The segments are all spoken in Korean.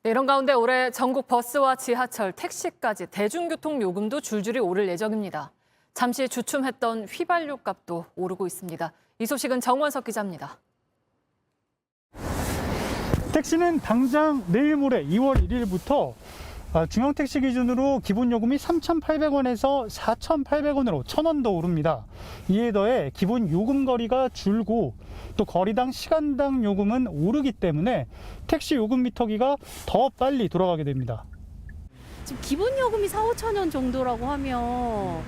네, 이런 가운데 올해 전국 버스와 지하철, 택시까지 대중교통 요금도 줄줄이 오를 예정입니다. 잠시 주춤했던 휘발유 값도 오르고 있습니다. 이 소식은 정원석 기자입니다. 택시는 당장 내일 모레 2월 1일부터 중형택시 기준으로 기본요금이 3,800원에서 4,800원으로 1,000원 더 오릅니다. 이에 더해 기본 요금 거리가 줄고 또 거리당 시간당 요금은 오르기 때문에 택시 요금 미터기가 더 빨리 돌아가게 됩니다. 지금 기본 요금이 4, 5천 원 정도라고 하면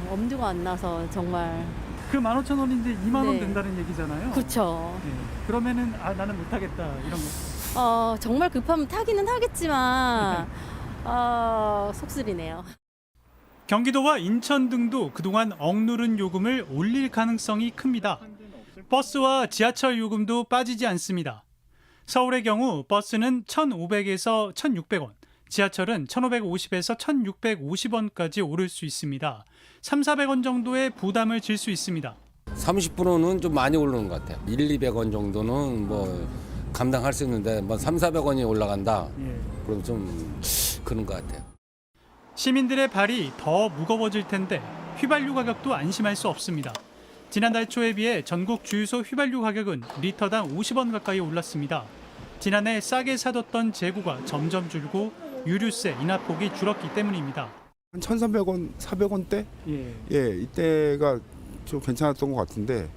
엄두가 안 나서 정말. 그 15,000원인데 2만 원 네. 된다는 얘기잖아요. 그렇죠. 네. 그러면은 나는 못하겠다 이런 거. 정말 급하면 타기는 하겠지만 속쓰리네요. 경기도와 인천 등도 그동안 억누른 요금을 올릴 가능성이 큽니다. 버스와 지하철 요금도 빠지지 않습니다. 서울의 경우 버스는 1,500에서 1,600원, 지하철은 1,550에서 1,650원까지 오를 수 있습니다. 3,400원 정도의 부담을 질 수 있습니다. 30%는 좀 많이 오르는 것 같아요. 1,200원 정도는 뭐 감당할 수 있는데 뭐 3,400원이 올라간다. 그럼 좀 그런 것 같아요. 시민들의 발이 더 무거워질 텐데 휘발유 가격도 안심할 수 없습니다. 지난달 초에 비해 전국 주유소 휘발유 가격은 리터당 50원 가까이 올랐습니다. 지난해 싸게 사뒀던 재고가 점점 줄고 유류세 인하폭이 줄었기 때문입니다. 한 1,300원, 400원대? 이때가 좀 괜찮았던 것 같은데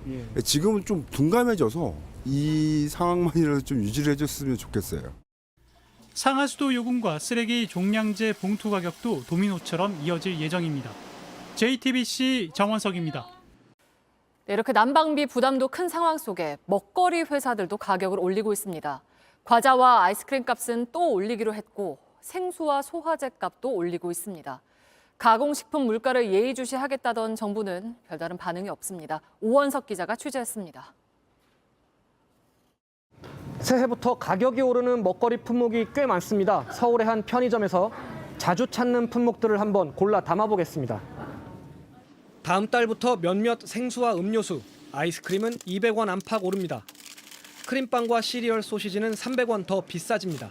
지금은 좀 둔감해져서 이 상황만이라도 좀 유지를 해줬으면 좋겠어요. 상하수도 요금과 쓰레기 종량제 봉투 가격도 도미노처럼 이어질 예정입니다. JTBC 정원석입니다. 네, 이렇게 난방비 부담도 큰 상황 속에 먹거리 회사들도 가격을 올리고 있습니다. 과자와 아이스크림 값은 또 올리기로 했고 생수와 소화제 값도 올리고 있습니다. 가공식품 물가를 예의주시하겠다던 정부는 별다른 반응이 없습니다. 오원석 기자가 취재했습니다. 새해부터 가격이 오르는 먹거리 품목이 꽤 많습니다. 서울의 한 편의점에서 자주 찾는 품목들을 한번 골라 담아보겠습니다. 다음 달부터 몇몇 생수와 음료수, 아이스크림은 200원 안팎 오릅니다. 크림빵과 시리얼 소시지는 300원 더 비싸집니다.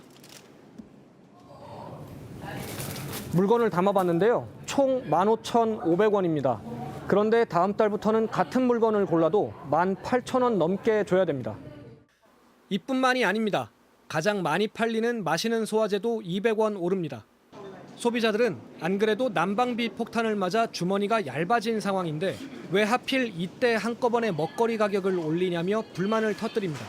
물건을 담아봤는데요. 총 15,500원입니다. 그런데 다음 달부터는 같은 물건을 골라도 18,000원 넘게 줘야 됩니다. 이뿐만이 아닙니다. 가장 많이 팔리는 마시는 소화제도 200원 오릅니다. 소비자들은 안 그래도 난방비 폭탄을 맞아 주머니가 얇아진 상황인데 왜 하필 이때 한꺼번에 먹거리 가격을 올리냐며 불만을 터뜨립니다.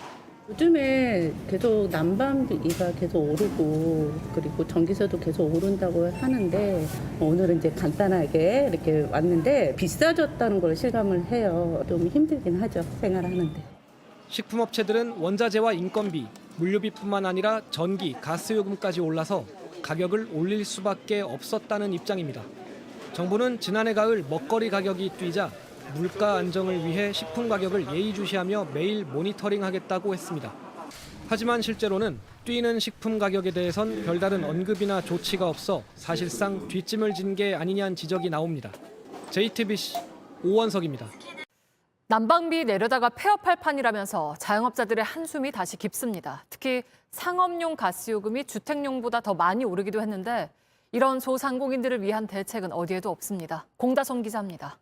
요즘에 계속 난방비가 계속 오르고 그리고 전기세도 계속 오른다고 하는데 오늘은 이제 간단하게 이렇게 왔는데 비싸졌다는 걸 실감을 해요. 좀 힘들긴 하죠, 생활하는데. 식품업체들은 원자재와 인건비, 물류비뿐만 아니라 전기, 가스 요금까지 올라서 가격을 올릴 수밖에 없었다는 입장입니다. 정부는 지난해 가을 먹거리 가격이 뛰자 물가 안정을 위해 식품 가격을 예의주시하며 매일 모니터링하겠다고 했습니다. 하지만 실제로는 뛰는 식품 가격에 대해선 별다른 언급이나 조치가 없어 사실상 뒷짐을 진 게 아니냐는 지적이 나옵니다. JTBC 오원석입니다. 난방비 내려다가 폐업할 판이라면서 자영업자들의 한숨이 다시 깊습니다. 특히 상업용 가스요금이 주택용보다 더 많이 오르기도 했는데 이런 소상공인들을 위한 대책은 어디에도 없습니다. 공다솜 기자입니다.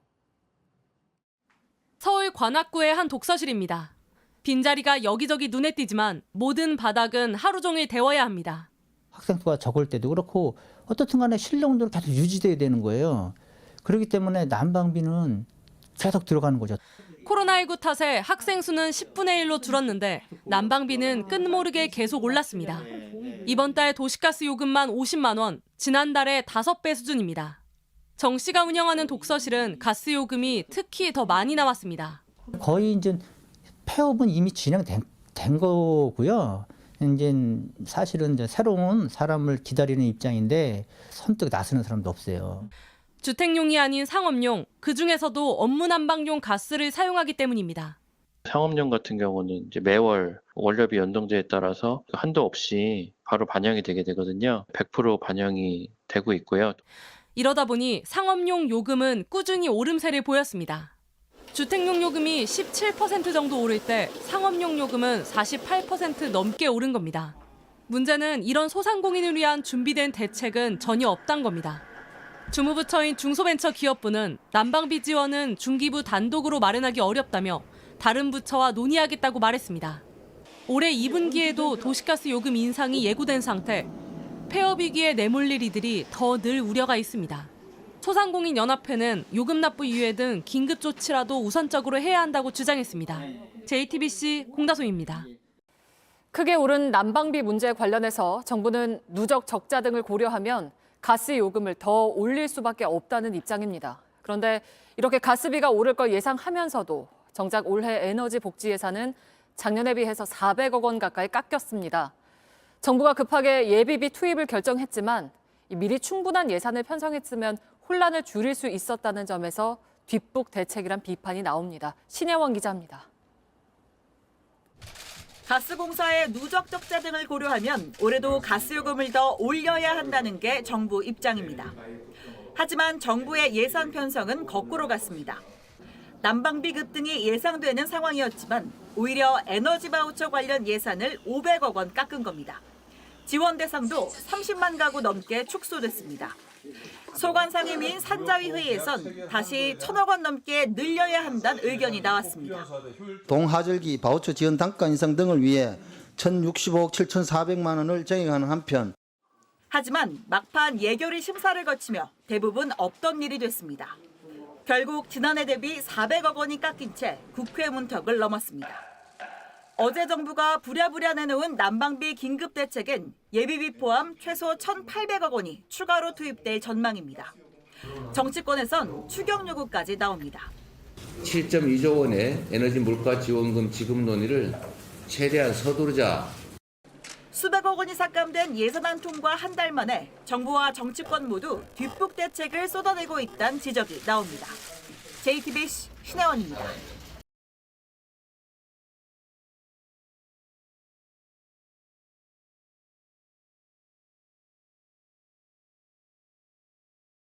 서울 관악구의 한 독서실입니다. 빈자리가 여기저기 눈에 띄지만 모든 바닥은 하루 종일 데워야 합니다. 학생 수가 적을 때도 그렇고 어떻든 간에 실용도는 계속 유지돼야 되는 거예요. 그렇기 때문에 난방비는 계속 들어가는 거죠. 코로나19 탓에 학생 수는 10분의 1로 줄었는데 난방비는 끝모르게 계속 올랐습니다. 이번 달 도시가스 요금만 50만 원, 지난달에 5배 수준입니다. 정 씨가 운영하는 독서실은 가스 요금이 특히 더 많이 나왔습니다. 거의 이제 폐업은 이미 진행된 거고요. 이제 사실은 이제 새로운 사람을 기다리는 입장인데 선뜻 나서는 사람도 없어요. 주택용이 아닌 상업용, 그중에서도 업무 난방용 가스를 사용하기 때문입니다. 상업용 같은 경우는 이제 매월 원료비 연동제에 따라서 한도 없이 바로 반영이 되게 되거든요. 100% 반영이 되고 있고요. 이러다 보니 상업용 요금은 꾸준히 오름세를 보였습니다. 주택용 요금이 17% 정도 오를 때 상업용 요금은 48% 넘게 오른 겁니다. 문제는 이런 소상공인을 위한 준비된 대책은 전혀 없단 겁니다. 주무부처인 중소벤처기업부는 난방비 지원은 중기부 단독으로 마련하기 어렵다며 다른 부처와 논의하겠다고 말했습니다. 올해 2분기에도 도시가스 요금 인상이 예고된 상태, 폐업위기에 내몰릴 이들이 더 늘 우려가 있습니다. 소상공인 연합회는 요금 납부 이외 등 긴급 조치라도 우선적으로 해야 한다고 주장했습니다. JTBC 공다솜입니다. 크게 오른 난방비 문제 관련해서 정부는 누적 적자 등을 고려하면 가스 요금을 더 올릴 수밖에 없다는 입장입니다. 그런데 이렇게 가스비가 오를 걸 예상하면서도 정작 올해 에너지 복지 예산은 작년에 비해서 400억 원 가까이 깎였습니다. 정부가 급하게 예비비 투입을 결정했지만 미리 충분한 예산을 편성했으면 혼란을 줄일 수 있었다는 점에서 뒷북 대책이란 비판이 나옵니다. 신혜원 기자입니다. 가스공사의 누적 적자 등을 고려하면 올해도 가스요금을 더 올려야 한다는 게 정부 입장입니다. 하지만 정부의 예산 편성은 거꾸로 갔습니다. 난방비 급등이 예상되는 상황이었지만 오히려 에너지 바우처 관련 예산을 500억 원 깎은 겁니다. 지원 대상도 30만 가구 넘게 축소됐습니다. 소관상임위인 산자위 회의에선 다시 1,000억 원 넘게 늘려야 한다는 의견이 나왔습니다. 동하절기 바우처 지원 단가 인상 등을 위해 1,065억 7,400만 원을 정액하는 한편 하지만 막판 예결위 심사를 거치며 대부분 없던 일이 됐습니다. 결국 지난해 대비 400억 원이 깎인 채 국회 문턱을 넘었습니다. 어제 정부가 부랴부랴 내놓은 난방비 긴급 대책엔 예비비 포함 최소 1,800억 원이 추가로 투입될 전망입니다. 정치권에선 추경 요구까지 나옵니다. 7.2조 원의 에너지 물가 지원금 지급 논의를 최대한 서두르자. 수백억 원이 삭감된 예산안 통과 한 달 만에 정부와 정치권 모두 뒷북 대책을 쏟아내고 있다는 지적이 나옵니다. JTBC 신혜원입니다.